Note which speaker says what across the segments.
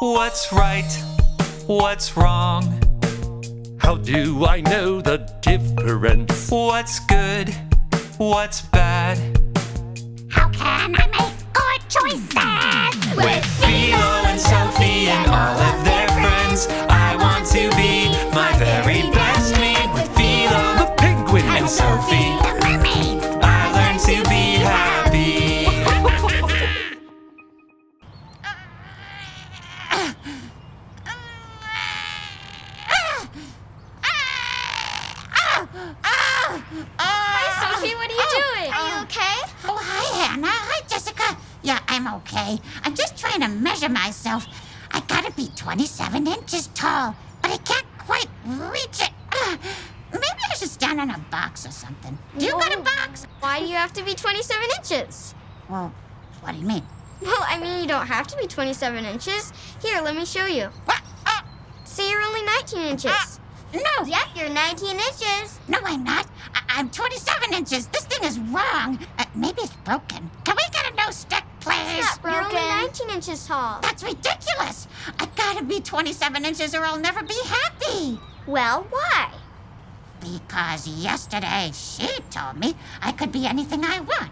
Speaker 1: What's right? What's wrong?
Speaker 2: How do I know the difference?
Speaker 1: What's good? What's bad?
Speaker 3: How can I make good choices?
Speaker 1: With Philo and Sophie and all of their friends, I want to be my very best me. With Philo
Speaker 2: The penguin
Speaker 1: and Sophie,
Speaker 3: The mermaid.
Speaker 1: I learn to be happy.
Speaker 4: Hi, Sophie, what are you doing?
Speaker 3: Are you okay? Oh, hi, Hannah. Hi, Jessica. Yeah, I'm okay. I'm just trying to measure myself. I gotta be 27 inches tall, but I can't quite reach it. Maybe I should stand on a box or something. Do you got a box?
Speaker 4: Why do you have to be 27 inches?
Speaker 3: Well, what do you mean?
Speaker 4: Well, I mean, you don't have to be 27 inches. Here, let me show you.
Speaker 3: What?
Speaker 4: See, you're only 19 inches.
Speaker 3: No.
Speaker 4: Yep, you're 19 inches.
Speaker 3: No, I'm not. I'm 27 inches. This thing is wrong. Maybe it's broken. Can we get a no stick, please?
Speaker 4: You're only 19 inches tall.
Speaker 3: That's ridiculous. I gotta be 27 inches or I'll never be happy.
Speaker 4: Well, why?
Speaker 3: Because yesterday she told me I could be anything I want.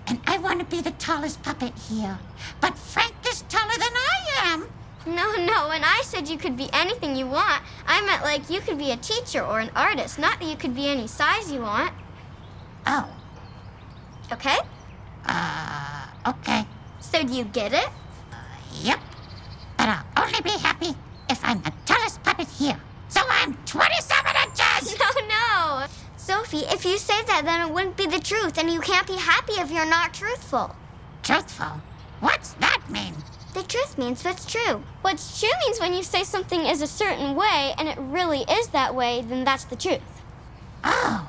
Speaker 3: And I want to be the tallest puppet here. But Frank is taller than I am.
Speaker 4: No, when I said you could be anything you want, I meant like you could be a teacher or an artist, not that you could be any size you want.
Speaker 3: Oh,
Speaker 4: Okay?
Speaker 3: okay.
Speaker 4: So do you get it?
Speaker 3: Yep. But I'll only be happy if I'm the tallest puppet here. So I'm 27 inches!
Speaker 4: No. Sophie, if you say that, then it wouldn't be the truth, and you can't be happy if you're not truthful.
Speaker 3: Truthful? What's that mean?
Speaker 4: The truth means what's true. What's true means when you say something is a certain way and it really is that way, then that's the truth.
Speaker 3: Oh,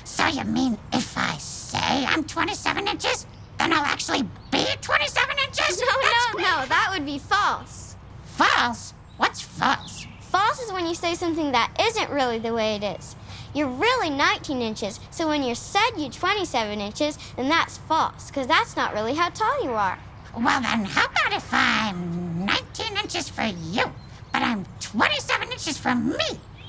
Speaker 3: so you mean if I say I'm 27 inches, then I'll actually be 27 inches?
Speaker 4: No, that would be false.
Speaker 3: False? What's false?
Speaker 4: False is when you say something that isn't really the way it is. You're really 19 inches, so when you said you're 27 inches, then that's false, because that's not really how tall you are.
Speaker 3: Well, then how about if I'm 19 inches for you, but I'm 27 inches for me?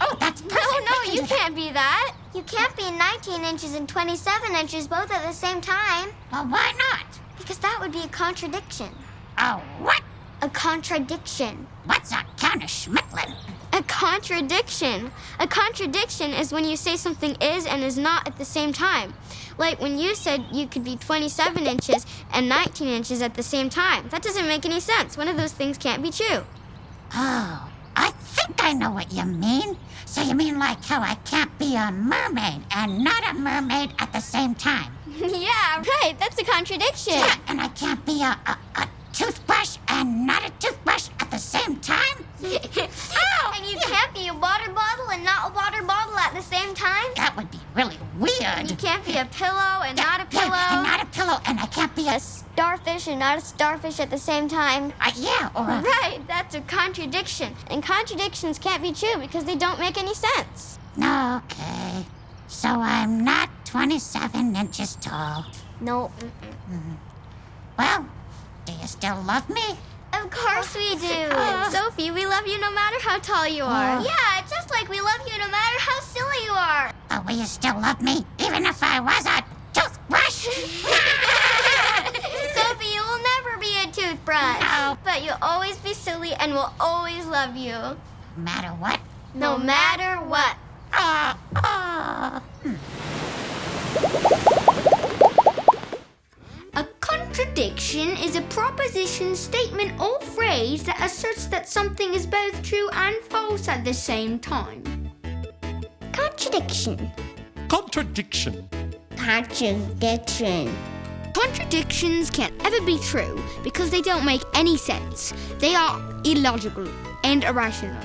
Speaker 3: Oh, that's perfect.
Speaker 4: No, you can't be that. You can't be 19 inches and 27 inches both at the same time.
Speaker 3: Well, why not?
Speaker 4: Because that would be a contradiction.
Speaker 3: Oh, what?
Speaker 4: A contradiction.
Speaker 3: What's a counter-schmicklin?
Speaker 4: A contradiction. A contradiction is when you say something is and is not at the same time. Like when you said you could be 27 inches and 19 inches at the same time. That doesn't make any sense. One of those things can't be true.
Speaker 3: Oh, I think I know what you mean. So you mean like how I can't be a mermaid and not a mermaid at the same time?
Speaker 4: Yeah, right. That's a contradiction.
Speaker 3: Yeah, and I can't be a toothbrush and not a toothbrush at the same time? Oh,
Speaker 4: And you can't be a water bottle and not a water bottle at the same time?
Speaker 3: that would be really weird.
Speaker 4: You can't be a pillow and not a
Speaker 3: Yeah, and
Speaker 4: pillow?
Speaker 3: not a pillow, and I can't be
Speaker 4: A starfish and not a starfish at the same time?
Speaker 3: yeah, or a...
Speaker 4: Right, that's a contradiction. And contradictions can't be true because they don't make any sense.
Speaker 3: Okay, so I'm not 27 inches tall.
Speaker 4: No.
Speaker 3: Well, do you still love me?
Speaker 4: Of course we do. Sophie, we love you no matter how tall you are. Yeah, just like we love you no matter how silly you are.
Speaker 3: But will you still love me, even if I was a toothbrush?
Speaker 4: Sophie, you will never be a toothbrush.
Speaker 3: No.
Speaker 4: But you'll always be silly and we'll always love you.
Speaker 3: No matter what?
Speaker 4: No matter what.
Speaker 5: A contradiction is a proposition, statement, or phrase that asserts that something is both true and false at the same time.
Speaker 4: Contradiction.
Speaker 2: Contradiction.
Speaker 4: Contradiction.
Speaker 5: Contradictions can't ever be true because they don't make any sense. They are illogical and irrational.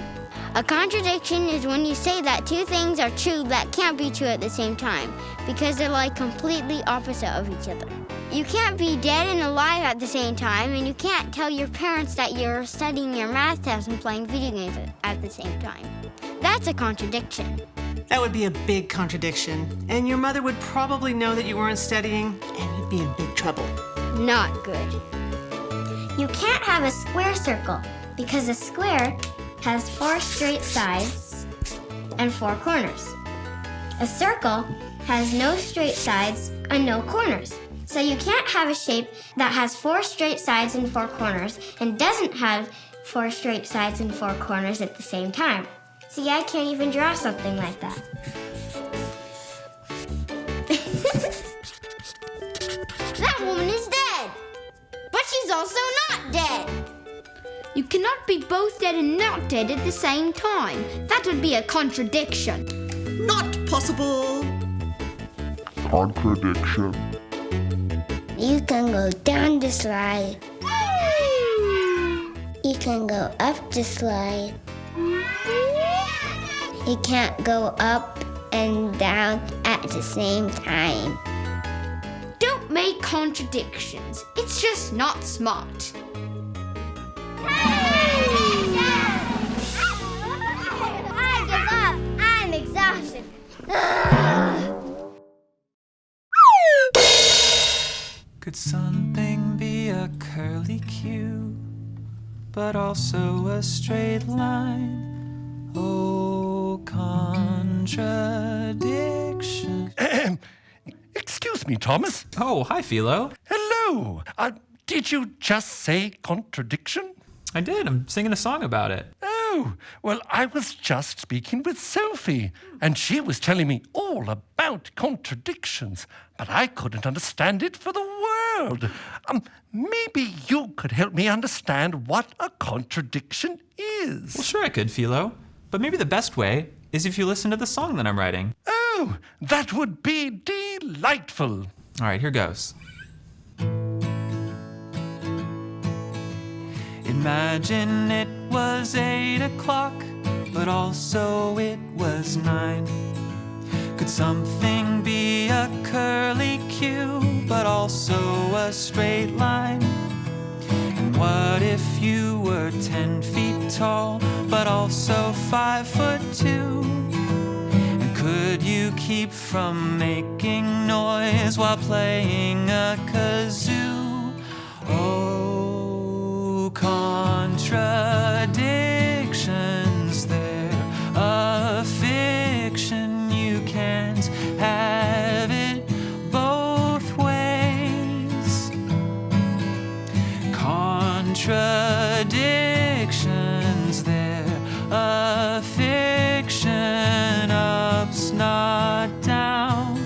Speaker 4: A contradiction is when you say that two things are true that can't be true at the same time because they're like completely opposite of each other. You can't be dead and alive at the same time, and you can't tell your parents that you're studying your math test and playing video games at the same time. That's a contradiction.
Speaker 6: That would be a big contradiction, and your mother would probably know that you weren't studying, and you'd be in big trouble.
Speaker 4: Not good.
Speaker 7: You can't have a square circle
Speaker 4: because a square has 4 straight sides and 4 corners. A circle has no straight sides and no corners. So you can't have a shape that has 4 straight sides and 4 corners and doesn't have 4 straight sides and 4 corners at the same time. See, I can't even draw something like that. That woman is dead! But she's also not dead!
Speaker 5: You cannot be both dead and not dead at the same time. That would be a contradiction.
Speaker 7: Not possible.
Speaker 8: Contradiction.
Speaker 4: You can go down the slide. You can go up the slide. You can't go up and down at the same time.
Speaker 5: Don't make contradictions. It's just not smart.
Speaker 4: I give up. I'm exhausted.
Speaker 1: Could something be a curly Q, but also a straight line? Oh, contradiction.
Speaker 2: Excuse me, Thomas.
Speaker 1: Oh, hi, Philo.
Speaker 2: Hello. Did you just say contradiction?
Speaker 1: I did. I'm singing a song about it.
Speaker 2: Oh, well, I was just speaking with Sophie, and she was telling me all about contradictions, but I couldn't understand it for the world. Maybe you could help me understand what a contradiction is.
Speaker 1: Well, sure I could, Philo. But maybe the best way is if you listen to the song that I'm writing.
Speaker 2: Oh, that would be delightful.
Speaker 1: All right, here goes. Imagine it was 8 o'clock, but also it was 9. Could something be a curly Q, but also a straight line? And what if you were 10 feet tall, but also 5'2"? And could you keep from making noise while playing a kazoo? Oh, contradictions, they're a fiction. You can't have it both ways. Contradictions, they're a fiction. Up's not down,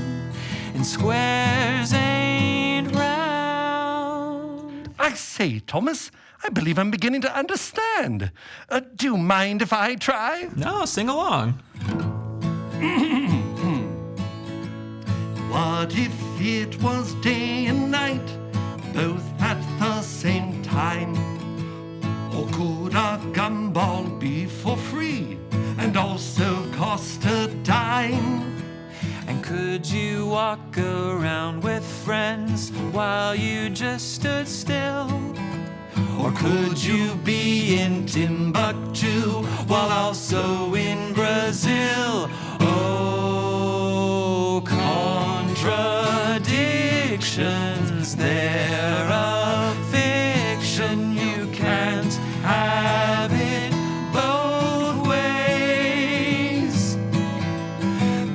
Speaker 1: and squares ain't round.
Speaker 2: I say, Thomas, I believe I'm beginning to understand. Do you mind if I try?
Speaker 1: No, sing along.
Speaker 2: What if it was day and night, both at the same time? Or could a gumball be for free and also cost a dime?
Speaker 1: And could you walk around with friends while you just stood still? Or could you be in Timbuktu while also in Brazil? Oh, contradictions, they're a fiction. You can't have it both ways.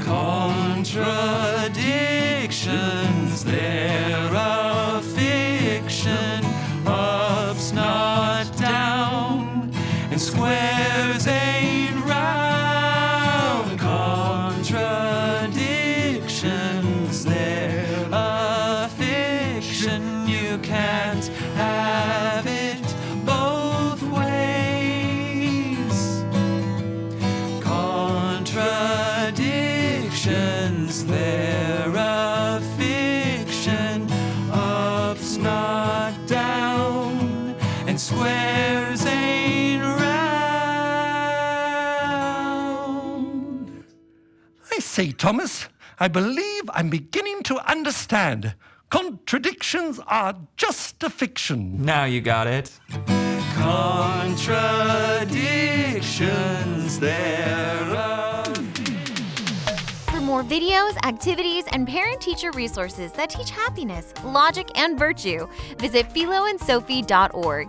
Speaker 1: Contradictions, they're a fiction. Up's not down, and squares ain't round. Contradictions, they're a fiction. You can't have it both ways. Contradictions, they're a fiction. Up's not down, and squares ain't round.
Speaker 2: I say, Thomas, I believe I'm beginning to understand. Contradictions are just a fiction.
Speaker 1: Now you got it. Contradictions, they're a...
Speaker 9: For more videos, activities, and parent-teacher resources that teach happiness, logic, and virtue, visit philoandsophie.org.